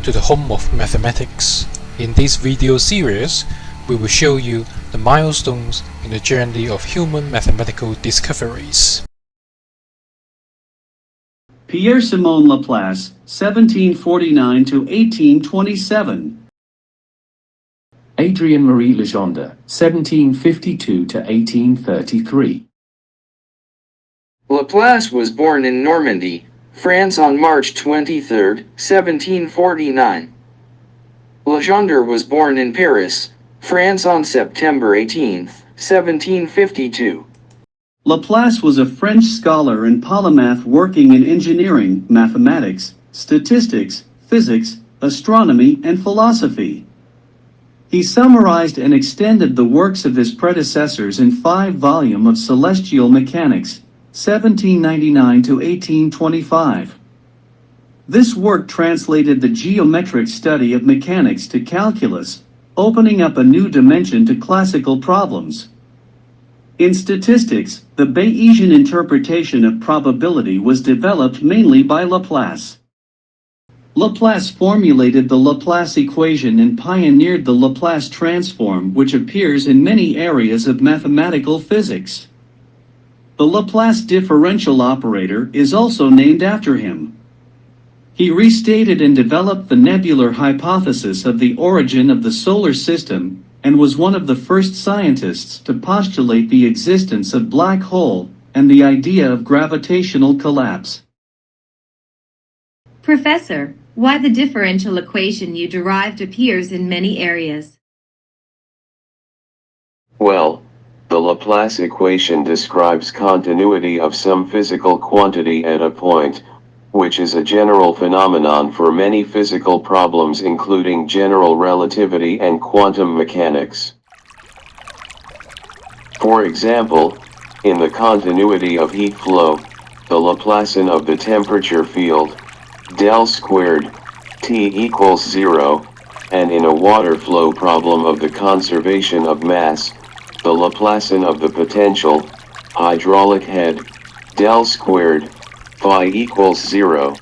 to the home of mathematics. In this video series, we will show you the milestones in the journey of human mathematical discoveries. Pierre-Simon Laplace, 1749 to 1827. Adrien-Marie Legendre, 1752 to 1833. Laplace was born in Normandy, France on March 23, 1749. Legendre was born in Paris, France on September 18, 1752. Laplace was a French scholar and polymath working in engineering, mathematics, statistics, physics, astronomy, and philosophy. He summarized and extended the works of his predecessors in 5 volumes of Celestial Mechanics, 1799 to 1825. This work translated the geometric study of mechanics to calculus, opening up a new dimension to classical problems. In statistics, the Bayesian interpretation of probability was developed mainly by Laplace. Laplace formulated the Laplace Equation and pioneered the Laplace Transform, which appears in many areas of mathematical physics. The Laplace differential operator is also named after him. He restated and developed the nebular hypothesis of the origin of the solar system, and was one of the first scientists to postulate the existence of black hole and the idea of gravitational collapse. Professor, why the differential equation you derived appears in many areas? Well, the Laplace equation describes continuity of some physical quantity at a point, which is a general phenomenon for many physical problems including general relativity and quantum mechanics. For example, in the continuity of heat flow, the Laplacian of the temperature field, del squared, T equals 0, and in a water flow problem of the conservation of mass, the Laplacian of the potential, hydraulic head, del squared, phi equals 0.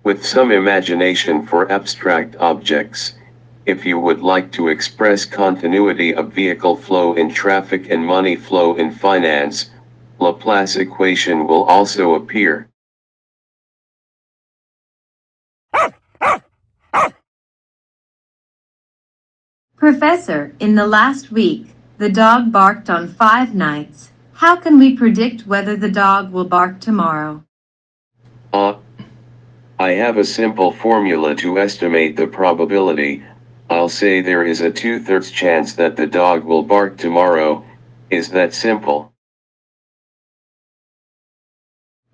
With some imagination for abstract objects, if you would like to express continuity of vehicle flow in traffic and money flow in finance, Laplace equation will also appear. Professor, in the last week, the dog barked on 5 nights. How can we predict whether the dog will bark tomorrow? I have a simple formula to estimate the probability. I'll say there is a 2/3 chance that the dog will bark tomorrow. Is that simple?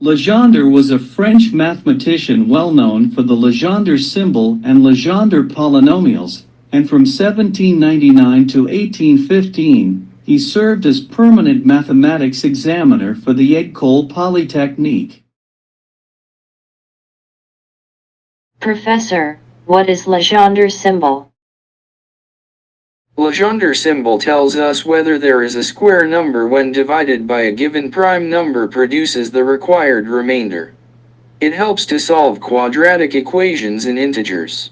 Legendre was a French mathematician well known for the Legendre Symbol and Legendre Polynomials, and from 1799 to 1815, he served as permanent mathematics examiner for the École Polytechnique. Professor, what is Legendre symbol? Legendre symbol tells us whether there is a square number when divided by a given prime number produces the required remainder. It helps to solve quadratic equations in integers.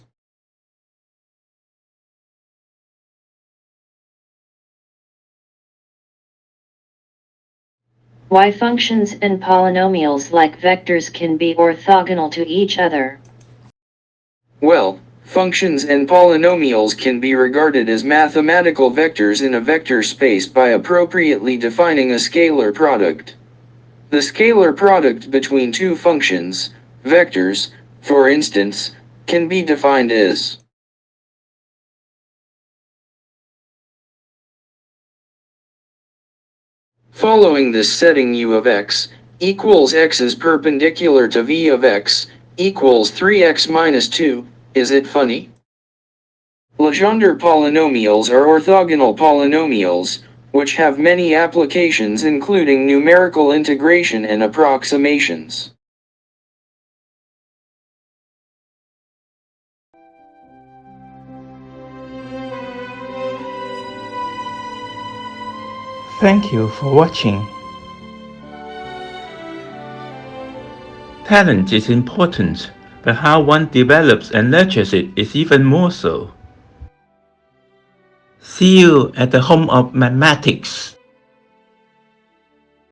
Why functions and polynomials like vectors can be orthogonal to each other? Well, functions and polynomials can be regarded as mathematical vectors in a vector space by appropriately defining a scalar product. The scalar product between two functions, vectors, for instance, can be defined as following this setting u of x equals x is perpendicular to v of x equals 3x minus 2, is it funny? Legendre polynomials are orthogonal polynomials, which have many applications including numerical integration and approximations. Thank you for watching. Talent is important, but how one develops and nurtures it is even more so. See you at the home of mathematics.